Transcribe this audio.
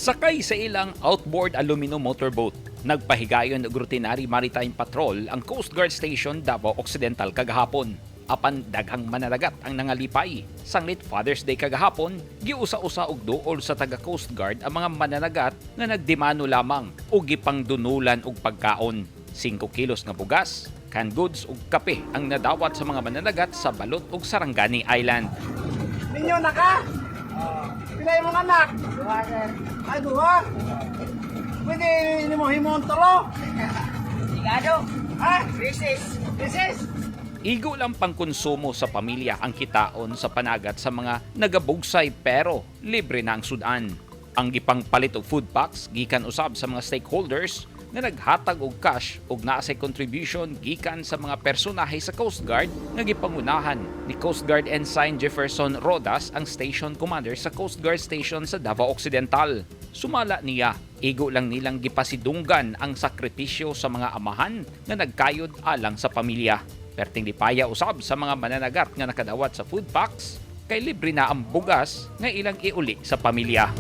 Sakay sa ilang outboard aluminum motorboat, nagpahigayon og routinary maritime patrol ang Coast Guard Station Davao Occidental kagahapon. Apan daghang mananagat ang nangalipay. Sanglit Father's Day kagahapon, giusa-usa og duol sa taga Coast Guard ang mga mananagat nga nagdemano lamang o gipangdunulan og pagkaon. 5 kilos nga bugas, canned goods ug kape ang nadawat sa mga mananagat sa Balot ug Sarangani Island. Ninyo na ka? Pilay mong anak? Ay, duha? Pwede hindi mo himong tolo? Sigado? Ha? Recess? Igo lang pangkonsumo sa pamilya ang kitaon sa panagat sa mga nagabugsay pero libre na ang sudan. Ang gipangpalit og food packs gikan usab sa mga stakeholders na naghatag og cash ug naa say contribution gikan sa mga personahe sa Coast Guard nga gipangunahan ni Coast Guard Ensign Jefferson Rodas, ang station commander sa Coast Guard Station sa Davao Occidental. Sumala niya, igo lang nilang gipasidunggan ang sakripisyo sa mga amahan na nagkayod alang sa pamilya. Perting lipaya usab sa mga mananagat nga nakadawat sa food packs kay libre na ang bugas nga ilang iuli sa pamilya.